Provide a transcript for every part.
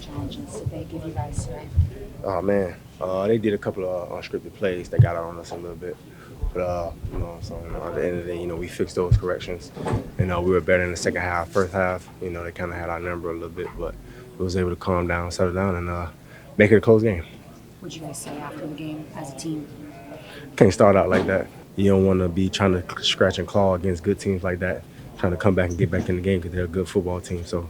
challenges did they give you guys today? Oh man, they did a couple of unscripted plays that got out on us a little bit, but so at the end of the day, we fixed those corrections, and we were better in the second half. First half, they kind of had our number a little bit, but we was able to calm down, settle down, and make it a close game. What did you guys say after the game as a team? Can't start out like that. You don't want to be trying to scratch and claw against good teams like that, trying to come back and get back in the game because they're a good football team. So,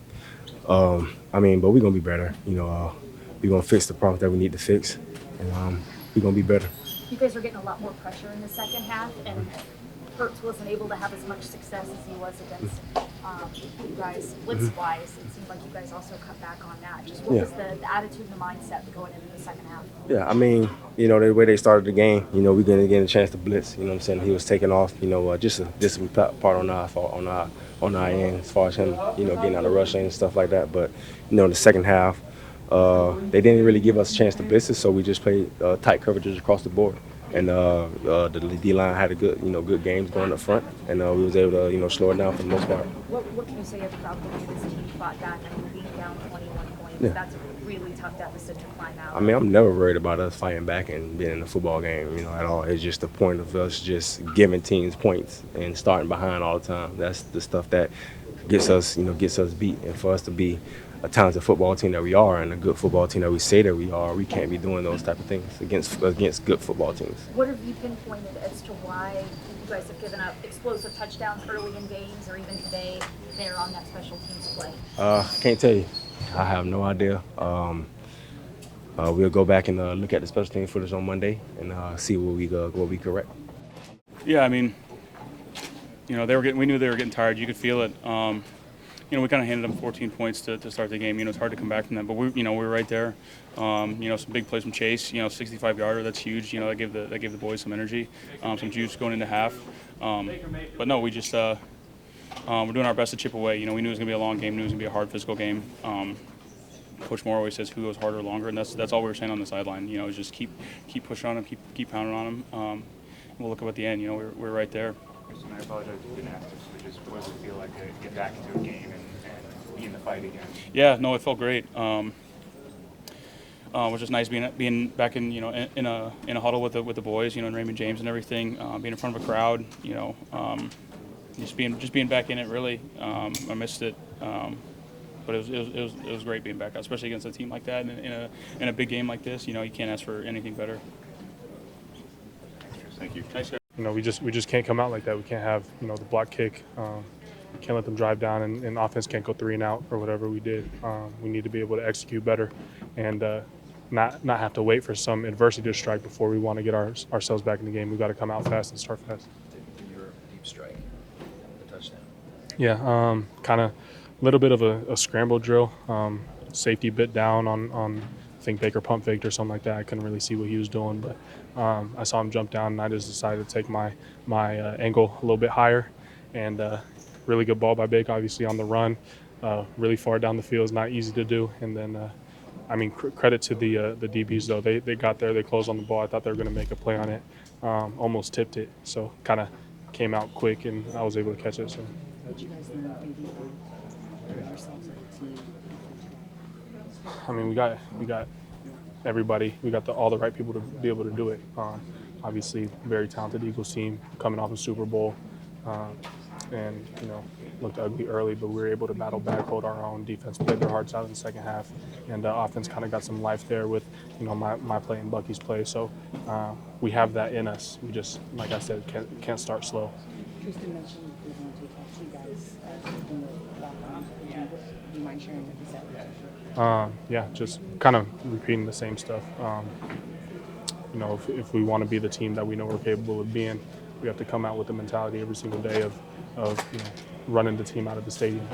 but we're gonna be better. We're gonna fix the problems that we need to fix, and we're gonna be better. You guys were getting a lot more pressure in the second half, and Hurts wasn't able to have as much success as he was against you guys. Blitz-wise, it seemed like you guys also cut back on that. Just what was the attitude and the mindset going into the second half? Yeah, the way they started the game, we didn't get a chance to blitz. You know what I'm saying? He was taking off. Just a discipline part on our fault, on our end, as far as him, getting out of rush and stuff like that. But in the second half, they didn't really give us a chance to blitz it, so we just played tight coverages across the board. And the D-line had a good games going up front, and we was able to, slow it down for the most part. What can you say about the way this team fought back and being down 21 points? Yeah. That's a really tough deficit to climb out. I'm never worried about us fighting back and being in a football game, at all. It's just the point of us just giving teams points and starting behind all the time. That's the stuff that gets us beat. And for us to be a talented football team that we are and a good football team that we say that we are, we can't be doing those type of things against good football teams. What have you pinpointed as to why you guys have given up explosive touchdowns early in games, or even today there on that special teams play? Can't tell you. I have no idea. We'll go back and look at the special team footage on Monday and see what we correct. Yeah, we knew they were getting tired. You could feel it. We kind of handed them 14 points to start the game. It's hard to come back from that, but we were right there. Some big plays from Chase. 65-yarder. That's huge. That gave the boys some energy, some juice going into half. But no, we just we're doing our best to chip away. We knew it was gonna be a long game. Knew it was gonna be a hard physical game. Coach Moore always says who goes harder longer, and that's all we were saying on the sideline. Is just keep pushing on them, keep pounding on them. And we'll look up at the end. We're right there. Tristan, I apologize if you didn't ask this, but just what does it feel like to get back into a game and be in the fight again? Yeah, no, it felt great. It was just nice being back in in a huddle with the boys, and Raymond James and everything, being in front of a crowd, just being back in it. Really, I missed it, but it was great being back out, especially against a team like that in a big game like this. You can't ask for anything better. Thank you. Thanks, guys. We just can't come out like that. We can't have the block kick. We can't let them drive down, and offense can't go 3 and out or whatever we did. We need to be able to execute better, and not have to wait for some adversity to strike before we want to get ourselves back in the game. We've got to come out fast and start fast. Your deep strike, the touchdown. Yeah, kind of a little bit of a scramble drill. Safety bit down on I think Baker pump faked or something like that. I couldn't really see what he was doing, but I saw him jump down, and I just decided to take my angle a little bit higher. And really good ball by Baker, obviously on the run, really far down the field. Is not easy to do. And then, credit to the DBs though. They got there, they closed on the ball. I thought they were going to make a play on it, almost tipped it. So kind of came out quick, and I was able to catch it. So. What did you guys learn maybe about yourselves as a team? We got everybody. We got all the right people to be able to do it. Obviously, very talented Eagles team coming off a Super Bowl, and looked ugly early, but we were able to battle back, hold our own. Defense played their hearts out in the second half, and offense kind of got some life there with my play and Bucky's play. So we have that in us. We just, like I said, can't start slow. Tristan mentioned Lavonte to you guys in the locker room. Do you mind sharing what he said? Yeah, just kind of repeating the same stuff. If we want to be the team that we know we're capable of being, we have to come out with the mentality every single day of running the team out of the stadium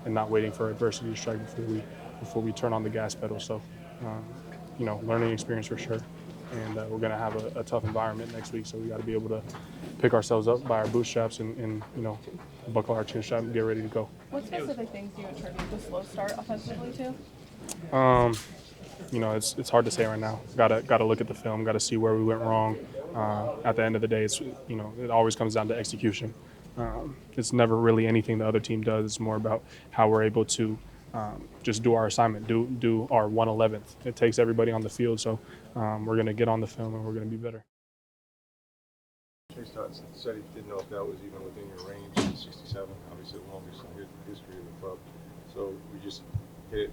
and not waiting for adversity to strike before we turn on the gas pedal. So, learning experience for sure. And we're going to have a tough environment next week, so we got to be able to pick ourselves up by our bootstraps and buckle our chin strap and get ready to go. What specific things do you attribute the slow start offensively to? It's hard to say right now. Got to look at the film. Got to see where we went wrong. At the end of the day, it always comes down to execution. It's never really anything the other team does. It's more about how we're able to just do our assignment, do our 1/11th. It takes everybody on the field, so we're going to get on the film and we're going to be better. Chase said he didn't know if that was even within your range, 67, obviously the longest in history of the club. So we just hit it.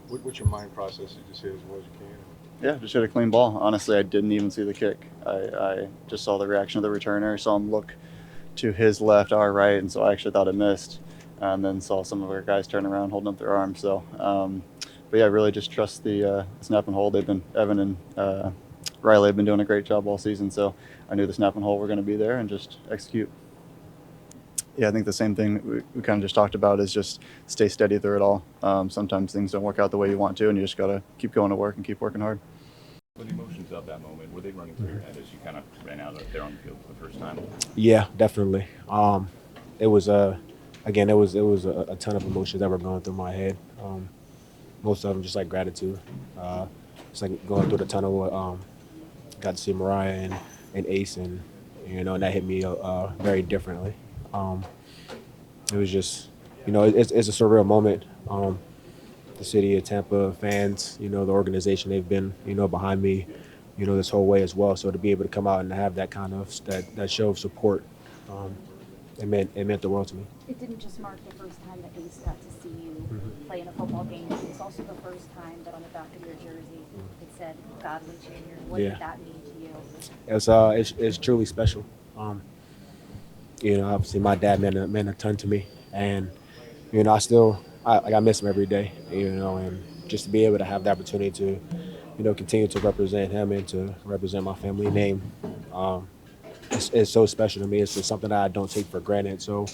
What's your mind process? You just hit as well as you can? Yeah, just hit a clean ball. Honestly, I didn't even see the kick. I just saw the reaction of the returner, saw him look to his left, our right, and so I actually thought it missed. And then saw some of our guys turn around, holding up their arms. So, but yeah, really just trust the snap and hold. Evan and Riley have been doing a great job all season. So I knew the snap and hold were going to be there and just execute. Yeah, I think the same thing we kind of just talked about is just stay steady through it all. Sometimes things don't work out the way you want to, and you just got to keep going to work and keep working hard. The emotions of that moment, were they running through your head as you kind of ran out there on the field for the first time? Yeah, definitely. It was again, it was a ton of emotions that were going through my head. Most of them just like gratitude. It's like going through the tunnel. Got to see Mariah and Ace, and and that hit me very differently. It was just, it's a surreal moment. The city of Tampa, fans, the organization, they've been, behind me, this whole way as well. So to be able to come out and have that kind of that show of support, it meant the world to me. It didn't just mark the first time that Ace got to see you play in a football game. It was also the first time that on the back of your jersey it said Godwin Jr. What did that mean to you? It's truly special. Obviously my dad meant a ton to me, and I miss him every day. And just to be able to have the opportunity to, continue to represent him and to represent my family name, it's so special to me. It's just something that I don't take for granted. So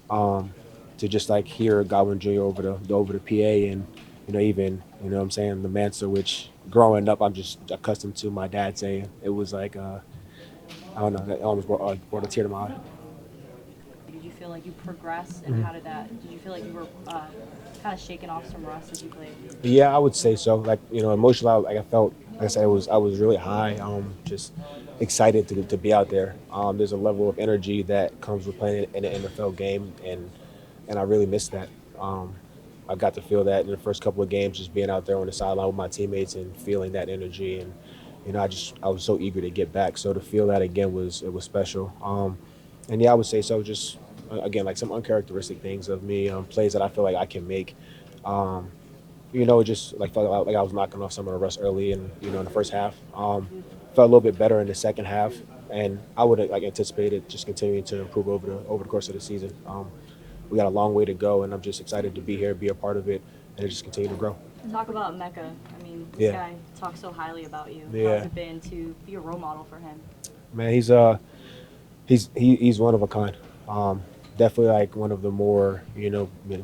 to just like hear Godwin Jr. over the PA, and even what I'm saying, the Mansa, which growing up I'm just accustomed to my dad saying, it was like I don't know, it almost brought a tear to my eye. Did you feel like you progressed, and how did you feel like you were kind of shaking off some rust as you played? Yeah, I would say so. Like, emotionally, I felt, like I said, I was really high, just excited to be out there. There's a level of energy that comes with playing in an NFL game, and I really missed that. I got to feel that in the first couple of games, just being out there on the sideline with my teammates and feeling that energy, and I was so eager to get back. So to feel that again was special. And yeah, I would say so. Just again, like some uncharacteristic things of me, plays that I feel like I can make. Just like felt like I was knocking off some of the rust early, and in the first half. Felt a little bit better in the second half, and I would have anticipated just continuing to improve over the course of the season. We got a long way to go, and I'm just excited to be here, be a part of it, and just continue to grow. Talk about Emeka. I mean, this guy talks so highly about you. Yeah. How's it been to be a role model for him? Man, he's one of a kind. Definitely like one of the more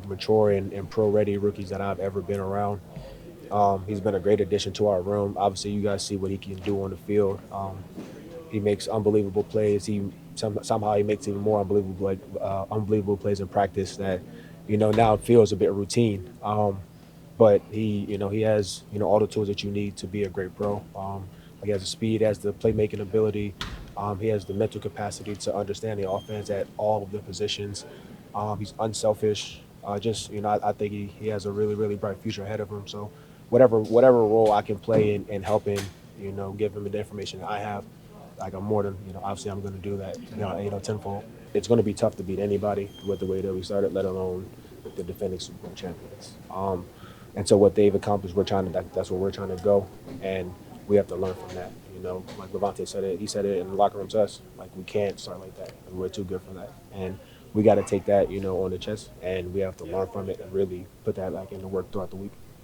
mature and pro-ready rookies that I've ever been around. He's been a great addition to our room. Obviously, you guys see what he can do on the field. He makes unbelievable plays. Somehow he makes even more unbelievable plays in practice that now it feels a bit routine. But he has all the tools that you need to be a great pro. He has the speed, has the playmaking ability. He has the mental capacity to understand the offense at all of the positions. He's unselfish. I think he has a really, really bright future ahead of him. So whatever role I can play in helping, give him the information that I have, like I'm more than, obviously I'm going to do that, tenfold. It's going to be tough to beat anybody with the way that we started, let alone the defending Super Bowl champions. And so what they've accomplished, that's where we're trying to go, and we have to learn from that. Like Lavonte said it, he said it in the locker room to us, like we can't start like that. We're too good for that. And we got to take that, on the chest, and we have to learn from it and really put that into work throughout the week.